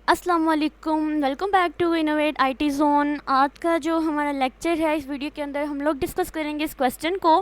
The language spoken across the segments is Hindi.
अस्सलाम वालेकुम, welcome back to innovate IT zone. आज का जो हमारा लेक्चर है, इस वीडियो के अंदर हम लोग डिस्कस करेंगे इस क्वेश्चन को।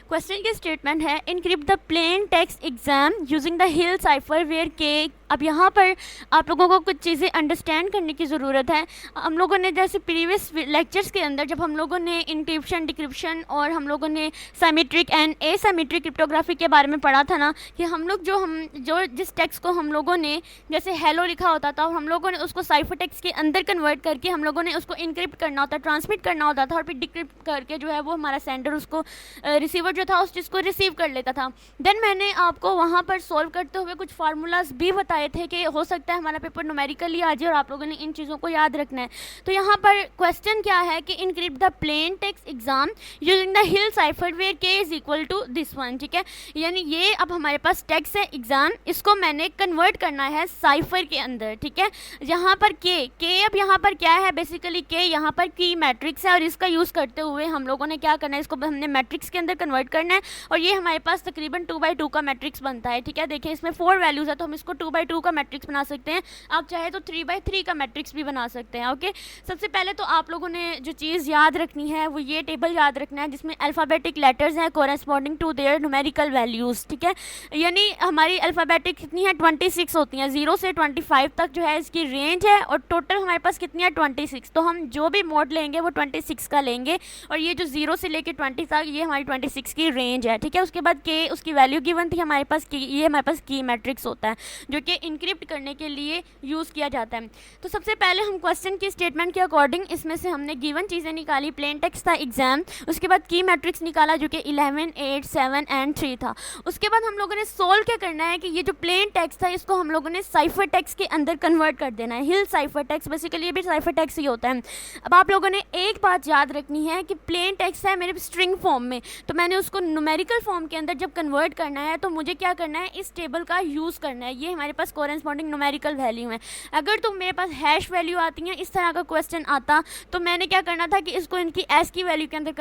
क्वेश्चन की स्टेटमेंट है, encrypt the plain text exam using the hill cipher where K. अब यहाँ पर आप लोगों को कुछ चीज़ें अंडरस्टैंड करने की ज़रूरत है। हम लोगों ने जैसे प्रीवियस लेक्चर्स के अंदर जब हम लोगों ने इंक्रिप्शन, डिक्रिप्शन और हम लोगों ने साइमेट्रिक एंड एसाइमेट्रिक क्रिप्टोग्राफी के बारे में पढ़ा था ना, कि हम लोग जो जिस टेक्स्ट को हम लोगों ने जैसे हेलो लिखा होता था और हम लोगों ने उसको साइफर टेक्स्ट के अंदर कन्वर्ट करके हम लोगों ने उसको इनक्रिप्ट करना होता, ट्रांसमिट करना होता था, और फिर डिक्रिप्ट करके जो है वो हमारा सेंडर उसको रिसीवर जो था उस चीज़ को रिसीव कर लेता था। देन मैंने आपको वहाँ पर सॉल्व करते हुए कुछ फार्मूलाज भी बताए थे कि हो सकता है हमारा पेपर न्यूमेरिकली आ जाए और आप लोगों ने इन चीज़ों को याद रखना है। तो यहाँ पर क्वेश्चन क्या है कि encrypt the plain text exam using the hill cipher where K is equal to this one. ठीक है, यानी ये अब हमारे पास टेक्स्ट है एग्जाम, इसको मैंने कन्वर्ट करना है साइफर के अंदर। ठीक है, यहाँ पर के अब यहाँ पर क्या है, बेसिकली के यहाँ पर की मैट्रिक्स है और इसका यूज़ करते हुए हम लोगों ने क्या करना है, इसको हमने मैट्रिक्स के अंदर कन्वर्ट करना है और ये हमारे पास तकरीबन 2/2 का मैट्रिक्स बनता है। ठीक है, देखिए इसमें 4 वैल्यूज़ है तो हम इसको 2/2 का मैट्रिक्स बना सकते हैं। आप चाहे तो 3/3 का मैट्रिक्स भी बना सकते हैं। ओके, सबसे पहले तो आप लोगों ने जो चीज़ याद रखनी है वो ये टेबल याद रखना है जिसमें अल्फ़ाबेटिक लेटर्स हैं corresponding to their numerical values. ठीक है, यानी हमारी अल्फ़ाबेटिक कितनी है, 26 होती हैं। 0 से 25 तक जो है इसकी रेंज है और टोटल हमारे पास कितनी है, 26। तो हम जो भी मोड लेंगे वो 26 का लेंगे और ये जो 0 से लेके 20 तक ये हमारी 26 की रेंज है। ठीक है, उसके बाद के उसकी वैल्यू गिवन थी हमारे पास की, ये हमारे पास की मैट्रिक्स होता है जो कि इनक्रिप्ट करने के लिए यूज़ किया जाता है। तो सबसे पहले हम क्वेश्चन की स्टेटमेंट के अकॉर्डिंग इसमें से हमने गिवन चीज़ें निकाली, प्लेन टेक्स्ट था एग्जाम, उसके बाद की मैट्रिक्स निकाला जो कि 11, 8, 7 एंड 3 था। उसके बाद हम लोगों ने सोल्व क्या करना है कि ये जो प्लेन टेक्स्ट था इसको हम लोगों ने साइफर टेक्स्ट के अंदर कन्वर्ट कर देना है। हिल साइफर टेक्स्ट, बेसिकली ये भी साइफर टेक्स्ट ही होता है। अब आप लोगों ने एक बात याद रखनी है कि प्लेन टेक्स्ट है मेरे स्ट्रिंग फॉर्म में, तो मैंने उसको न्यूमेरिकल फॉर्म के अंदर जब कन्वर्ट करना है तो मुझे क्या करना है, इस टेबल का यूज़ करना है। ये हमारे पास कोरेस्पॉन्डिंग न्यूमेरिकल वैल्यू है। अगर तो मेरे पास हैश वैल्यू आती है, इस तरह का क्वेश्चन आता, तो मैंने क्या करना था कि इसको इनकी एस की वैल्यू के अंदर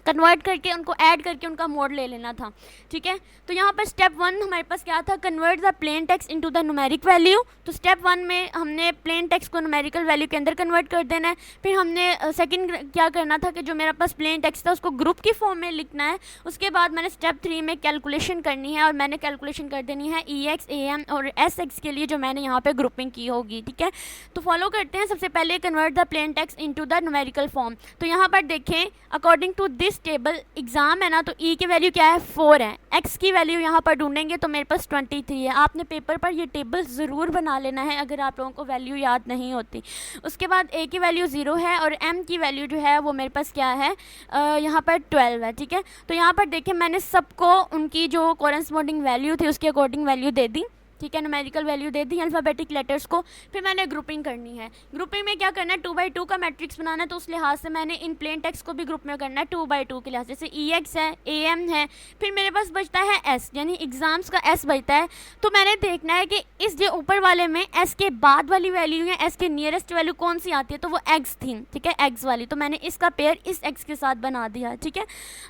कन्वर्ट करके उनको ऐड करके उनका मोड ले लेना था। ठीक है, तो यहाँ पर स्टेप 1 हमारे पास क्या था, convert the plain text into the numeric value. तो स्टेप 1 में हमने प्लेन टेक्स्ट को न्यूमेरिकल वैल्यू के अंदर कन्वर्ट कर देना है। फिर हमने सेकंड क्या करना था कि जो मेरा पास प्लेन टेक्स्ट था उसको ग्रुप की फॉर्म में लिखना है। उसके बाद मैंने स्टेप 3 में कैलकुलेशन करनी है और मैंने कैलकुलेशन कर देनी है EX, AM और SX के लिए जो मैंने यहाँ पर ग्रुपिंग की होगी। ठीक है, तो फॉलो करते हैं। सबसे पहले convert the plain text into the numerical form. तो यहाँ पर देखें, according to this table exam है ना, तो ई की वैल्यू क्या है, 4 है। एक्स की वैल्यू यहाँ पर ढूंढेंगे तो मेरे पास 23 है। आपने पेपर पर ये टेबल ज़रूर बना लेना है अगर आप लोगों को वैल्यू याद नहीं होती। उसके बाद ए की वैल्यू 0 है और एम की वैल्यू जो है वो मेरे पास क्या है, यहाँ पर 12 है। ठीक है, तो यहाँ पर देखें मैंने सबको उनकी जो कोरेस्पॉन्डिंग वैल्यू थी उसके अकॉर्डिंग वैल्यू दे दी। ठीक है, न्यूमेरिकल वैल्यू दे दी अल्फ़ाबेटिक लेटर्स को। फिर मैंने ग्रुपिंग करनी है। ग्रुपिंग में क्या करना है, 2/2 का मैट्रिक्स बनाना है, तो उस लिहाज से मैंने इन प्लेन टेक्स्ट को भी ग्रुप में करना है 2/2 के लिहाज से। जैसे EX है, AM है, फिर मेरे पास बचता है S, यानी एग्जाम्स का S बचता है। तो मैंने देखना है कि इस जो ऊपर वाले में S के बाद वाली वैल्यू है, S के नियरेस्ट वैल्यू कौन सी आती है, तो वो X थी। ठीक है, X वाली, तो मैंने इसका पेयर इस X के साथ बना दिया। ठीक है,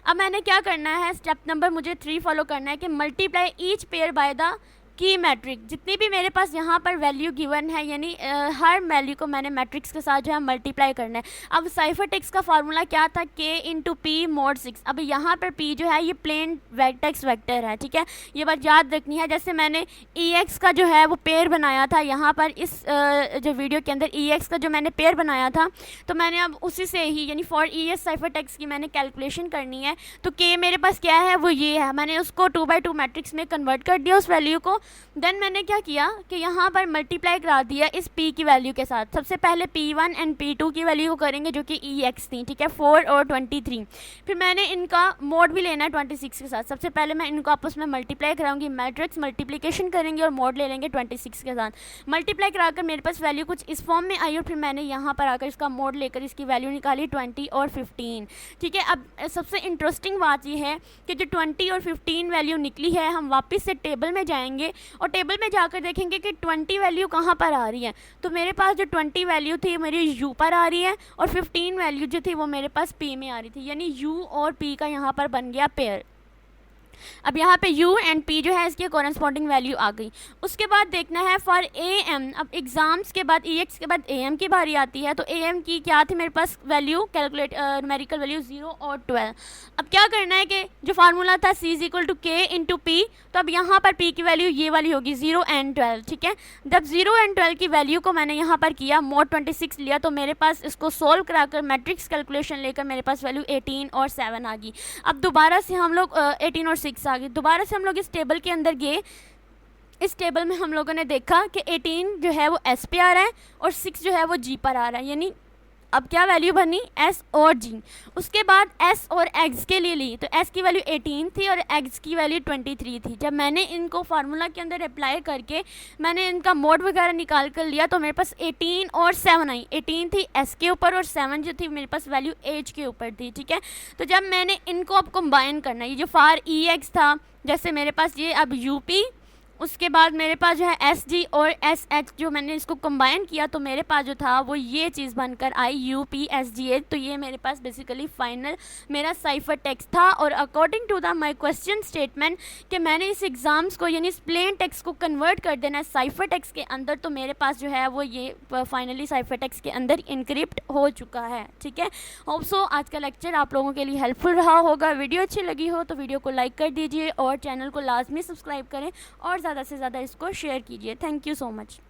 अब मैंने क्या करना है, स्टेप नंबर मुझे 3 फॉलो करना है कि multiply each pair by the key matrix. जितनी भी मेरे पास यहाँ पर वैल्यू गिवन है, यानी हर वैल्यू को मैंने मैट्रिक्स के साथ जो है मल्टीप्लाई करना है। अब साइफर टेक्स्ट का फार्मूला क्या था, K इंटू पी मोड 6। अब यहाँ पर P जो है ये प्लेन टेक्स्ट वेक्टर है। ठीक है, ये बात याद रखनी है। जैसे मैंने EX का जो है वो पेयर बनाया था यहाँ पर इस जो वीडियो के अंदर EX का जो मैंने पेयर बनाया था, तो मैंने अब उसी से ही यानी फॉर ES साइफर टेक्स्ट की मैंने कैलकुलेशन करनी है। तो K मेरे पास क्या है, वो ये है। मैंने उसको 2/2 मैट्रिक्स में कन्वर्ट कर दिया उस वैल्यू को। देन मैंने क्या किया कि यहाँ पर मल्टीप्लाई करा दिया इस P की वैल्यू के साथ। सबसे पहले P1 एंड P2 की वैल्यू को करेंगे जो कि EX थी। ठीक है, 4 और 23। फिर मैंने इनका मोड भी लेना है 26 के साथ। सबसे पहले मैं इनको आपस में मल्टीप्लाई कराऊंगी, मैट्रिक्स मल्टीप्लिकेशन करेंगे और मोड ले लेंगे 26 के साथ। मल्टीप्लाई कराकर मेरे पास वैल्यू कुछ इस फॉर्म में आई और फिर मैंने यहाँ पर आकर इसका मोड लेकर इसकी वैल्यू निकाली 20 और 15। ठीक है, अब सबसे इंटरेस्टिंग बात यह है कि जो 20 और 15 वैल्यू निकली है, हम वापस से टेबल में जाएंगे और टेबल में जाकर देखेंगे कि 20 वैल्यू कहाँ पर आ रही है। तो मेरे पास जो 20 वैल्यू थी मेरी U पर आ रही है और 15 वैल्यू जो थी वो मेरे पास P में आ रही थी, यानी U और P का यहाँ पर बन गया पेयर। अब यहाँ पे u एंड p जो है इसकी कॉरेस्पॉन्डिंग वैल्यू आ गई। उसके बाद देखना है फॉर am। अब एग्ज़ाम्स के बाद ex के बाद am की बारी आती है, तो am की क्या थी मेरे पास वैल्यू, कैलकुलेट न्यूमेरिकल वैल्यू 0 और 12। अब क्या करना है कि जो फार्मूला था c equal to k into P, तो अब यहाँ पर p की वैल्यू ये वाली होगी 0 एंड 12, ठीक है। जब 0 एंड 12 की वैल्यू को मैंने यहाँ पर किया mod 26 लिया, तो मेरे पास इसको सोल्व कराकर मैट्रिक्स कैलकुलेशन लेकर मेरे पास वैल्यू 18 और 7 आ गई। अब दोबारा से हम लोग 18 और 6 आ गई, दोबारा से हम लोग इस टेबल के अंदर गए। इस टेबल में हम लोगों ने देखा कि 18 जो है वो s पे आ रहा है और 6 जो है वो g पर आ रहा है, यानी अब क्या वैल्यू बनी s और g। उसके बाद s और x के लिए ली, तो s की वैल्यू 18 थी और x की वैल्यू 23 थी। जब मैंने इनको फार्मूला के अंदर अप्लाई करके मैंने इनका मोड वगैरह निकाल कर लिया, तो मेरे पास 18 और 7 आई। 18 थी s के ऊपर और 7 जो थी मेरे पास वैल्यू h के ऊपर थी, ठीक है। तो जब मैंने इनको अब कंबाइन करना, ये जो फार ex था, जैसे मेरे पास ये अब up, उसके बाद मेरे पास जो है एस जी और एस एच, जो मैंने इसको कंबाइन किया तो मेरे पास जो था वो ये चीज़ बनकर आई U P S G H. तो ये मेरे पास बेसिकली फाइनल मेरा साइफर टेक्स्ट था। और according to the my question statement कि मैंने इस एग्ज़ाम्स को यानी इस प्लेन टेक्स्ट को कन्वर्ट कर देना है साइफर टेक्स्ट के अंदर, तो मेरे पास जो है वो ये फाइनली साइफर टेक्स्ट के अंदर इनक्रिप्ट हो चुका है, ठीक है। होप सो आज का लेक्चर आप लोगों के लिए हेल्पफुल रहा होगा। वीडियो अच्छी लगी हो तो वीडियो को लाइक कर दीजिए और चैनल को लाजमी सब्सक्राइब करें और ज़्यादा से ज़्यादा इसको शेयर कीजिए। Thank you so much.